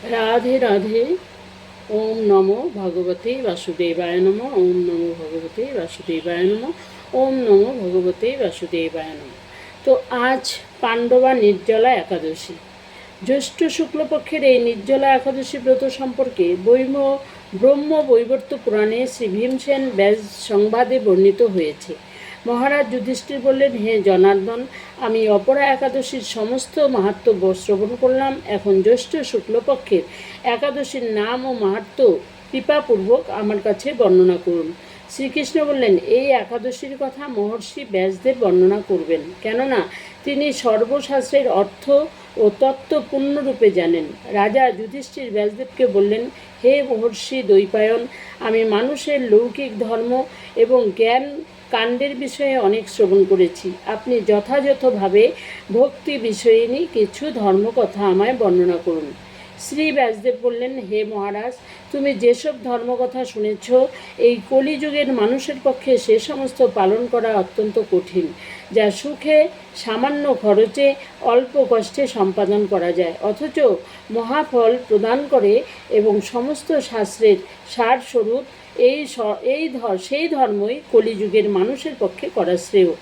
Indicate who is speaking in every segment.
Speaker 1: राधे राधे। ओम नमो भगवते वासुदेवाय नमः। ओम नमो भगवते वासुदेवाय नमः। ओम नमो भगवते वासुदेवाय नमः। তো আজ পাণ্ডবা নির্জলা একাদশী। জ্যৈষ্ঠ শুক্লপক্ষের এই নির্জলা একাদশী ব্রত সম্পর্কে ব্রহ্ম বৈবর্ত পুরাণে শ্রী ভীমসেন ব্যাস সংবাদে বর্ণিত হয়েছে। মহারাজ যুধিষ্ঠির বললেন, হে জনার্দন, আমি অপরা একাদশীর সমস্ত মাহাত্ম্য শ্রবণ করলাম। এখন জ্যৈষ্ঠ শুক্লপক্ষের একাদশীর নাম ও মাহাত্ম্য কৃপাপূর্বক আমার কাছে বর্ণনা করুন। শ্রীকৃষ্ণ বললেন, এই একাদশীর কথা মহর্ষি ব্যাসদেব বর্ণনা করবেন, কেননা তিনি সর্বশাস্ত্রের অর্থ ও তত্ত্ব পূর্ণরূপে জানেন। রাজা যুধিষ্ঠির ব্যাসদেবকে বললেন, হে মহর্ষি দ্বৈপায়ন, আমি মানুষের লৌকিক ধর্ম এবং জ্ঞান কাণ্ডের বিষয়ে অনেক শ্রবণ করেছি। আপনি যথাযথভাবে ভক্তি বিষয়িনী কিছু ধর্মকথা আমায় বর্ণনা করুন। শ্রী ব্যাসদেব বললেন, হে মহারাজ, তুমি যেসব ধর্মকথা শুনেছ, এই কলিযুগের মানুষের পক্ষে সে সমস্ত পালন করা অত্যন্ত কঠিন, যা সুখে সামান্য খরচে অল্প কষ্টে সম্পাদন করা যায়, অথচ মহাফল প্রদান করে এবং সমস্ত শাস্ত্রের সারস্বরূপ সেই ধর্মই কলিযুগের মানুষের পক্ষে করা শ্রেয়।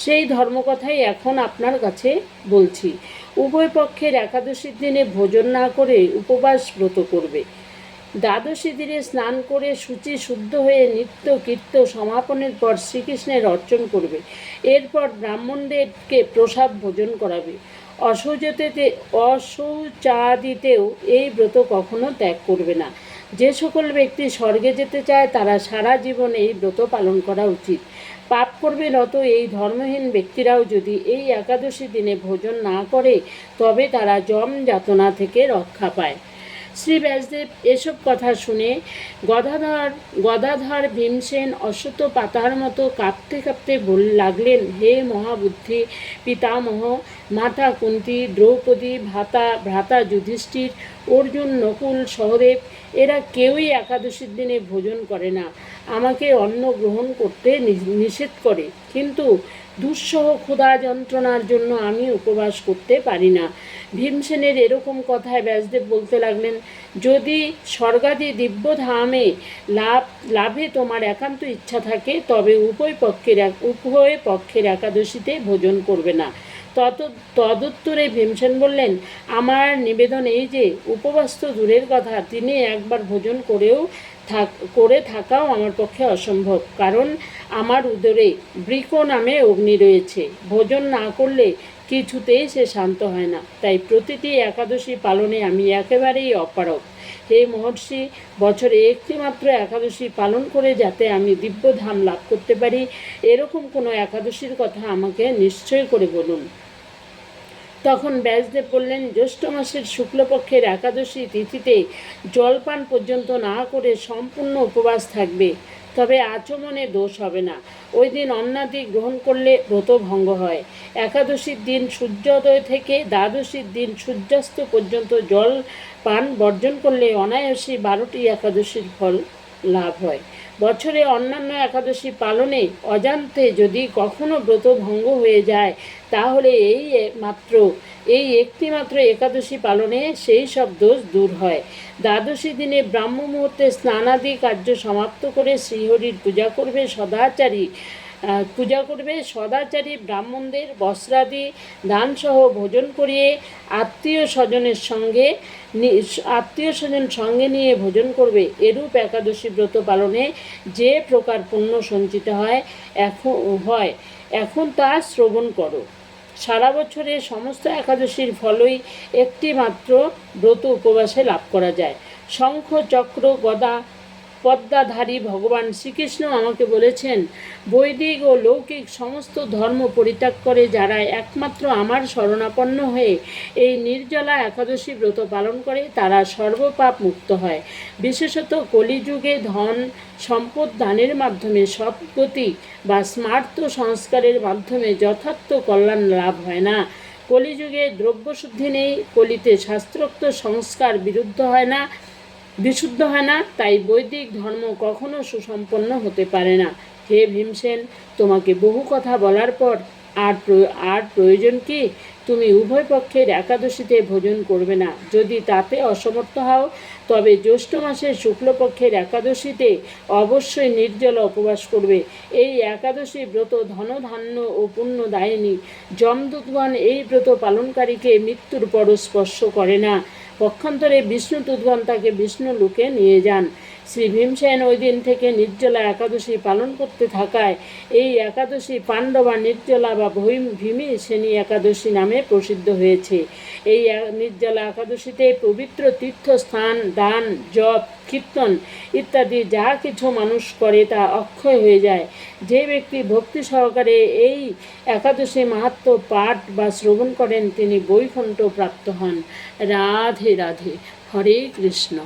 Speaker 1: সেই ধর্মকথাই এখন আপনার কাছে বলছি। উভয় পক্ষের একাদশীর দিনে ভোজন না করে উপবাস ব্রত করবে। দ্বাদশী দিনে স্নান করে শুচি শুদ্ধ হয়ে নিত্য কীর্ত সমাপনের পর শ্রীকৃষ্ণের অর্চন করবে। এরপর ব্রাহ্মণদেরকে প্রসাদ ভোজন করাবে। অশৌচাদিতেও এই ব্রত কখনো ত্যাগ করবে না। যে সকল ব্যক্তি স্বর্গে যেতে চায় তারা সারা জীবন এই ব্রত পালন করা উচিত। পাপ করবে নত এই ধর্মহীন ব্যক্তিরাও যদি এই একাদশী দিনে ভোজন না করে তবে তারা যম যাতনা থেকে রক্ষা পায়। শ্রী ব্যাসদেব এসব কথা শুনে গদাধর ভীমসেন অশ্বত্থ পাতার মতো কাঁপতে কাঁপতে লাগলেন, হে মহাবুদ্ধি পিতামহ, মাতা কুন্তী, দ্রৌপদী, ভ্রাতা যুধিষ্ঠির, অর্জুন, নকুল, সহদেব, এরা কেউই একাদশীর দিনে ভোজন করে না। আমাকে অন্ন গ্রহণ করতে নিষেধ করে, কিন্তু দুঃসহ ক্ষুধা যন্ত্রণার জন্য আমি উপবাস করতে পারি না। ভীমসেনের এরকম কথায় ব্যাসদেব বলতে লাগলেন, যদি স্বর্গাদি দিব্যধামে লাভে তোমার একান্ত ইচ্ছা থাকে তবে উভয় পক্ষের একাদশীতে ভোজন করবে না। তদুত্তরে ভীমসেন বললেন, আমার নিবেদন এই যে, উপবাস তো দূরের কথা, তিনি একবার ভোজন করে থাকাও আমার পক্ষে অসম্ভব, কারণ আমার উদরে বৃক নামে অগ্নি রয়েছে। ভোজন না করলে কিছুতেই সে শান্ত হয় না। তাই প্রতিটি একাদশী পালনে আমি একেবারেই অপারগ। হে মহর্ষি, বছরে একটি মাত্র একাদশী পালন করে যাতে আমি দিব্যধাম লাভ করতে পারি, এরকম কোনো একাদশীর কথা আমাকে নিশ্চয় করে বলুন। তখন ব্যাসদেব বললেন, জ্যৈষ্ঠ মাসের শুক্লপক্ষের একাদশী তিথিতে জলপান পর্যন্ত না করে সম্পূর্ণ উপবাস থাকবে, তবে আচমনে দোষ হবে না। ওই দিন অন্নাদি গ্রহণ করলে ব্রত ভঙ্গ হয়। একাদশীর দিন সূর্যোদয় থেকে দ্বাদশীর দিন সূর্যাস্ত পর্যন্ত জল পান বর্জন করলে অনায়াসী 12টি একাদশীর ফল লাভ হয়। বছরে অন্যান্য একাদশী পালনে অজান্তে যদি কখনো ব্রত ভঙ্গ হয়ে যায় তাহলে এই একটি মাত্র একাদশী পালনে সেই সব দোষ দূর হয়। দ্বাদশী দিনে ব্রাহ্ম মুহূর্তে স্নানাদি কার্য সমাপ্ত করে শ্রীহরির পূজা করবে সদাচারী ব্রাহ্মণদের বস্ত্রাদি দানসহ ভোজন করিয়ে আত্মীয় স্বজন সঙ্গে নিয়ে ভোজন করবে। এরূপ একাদশী ব্রত পালনে যে প্রকার পুণ্য সঞ্চিত হয় এখন তা শ্রবণ করো। সারা বছরে সমস্ত একাদশীর ফলই একটি মাত্র ব্রত উপবাসে লাভ করা যায়। শঙ্খ, চক্র, গদা পদ্মাধারী ভগবান শ্রীকৃষ্ণ আমাকে বলেছেন, বৈদিক ও লৌকিক সমস্ত ধর্ম পরিত্যাগ করে যারা একমাত্র আমার শরণাপন্ন হয়ে এই নির্জলা একাদশী ব্রত পালন করে তারা সর্বপাপ মুক্ত হয়। বিশেষত কলিযুগে ধন সম্পদ দানের মাধ্যমে সদ্গতি বা স্মার্ত সংস্কারের মাধ্যমে যথার্থ কল্যাণ লাভ হয় না। কলিযুগে দ্রব্যশুদ্ধি নেই, কলিতে শাস্ত্রোক্ত সংস্কার বিশুদ্ধ হয় না, তাই বৈদিক ধর্ম কখনো সুসম্পন্ন হতে পারে না। হে ভীমসেন, তোমাকে বহু কথা বলার পর আর প্রয়োজন কি? তুমি উভয় পক্ষের একাদশীতে ভোজন করবে না। যদি তাতে অসমর্থ হও তবে জ্যৈষ্ঠ মাসের শুক্লপক্ষের একাদশীতে অবশ্যই নির্জলা উপবাস করবে। এই একাদশী ব্রত ধনধান্য ও পুণ্যদায়িনী। যমদূতগণ এই ব্রত পালনকারীকে মৃত্যুর পর স্পর্শ করে না। পক্ষান্তরে বিষ্ণুদূতগণ তাকে বিষ্ণু লোকে নিয়ে যান। শ্রী ভীমসেন ওই দিন থেকে নির্জলা একাদশী পালন করতে থাকায় এই একাদশী পাণ্ডবা নির্জলা বা ভীমি শ্রেণী একাদশী নামে প্রসিদ্ধ হয়েছে। এই নির্জলা একাদশীতে পবিত্র তীর্থস্থান, দান, জপ, কীর্তন ইত্যাদি যা কিছু মানুষ করে তা অক্ষয় হয়ে যায়। যে ব্যক্তি ভক্তি সহকারে এই একাদশী মাহাত্ম্য পাঠ বা শ্রবণ করেন তিনি বৈকুণ্ঠ প্রাপ্ত হন। রাধে রাধে। হরে কৃষ্ণ।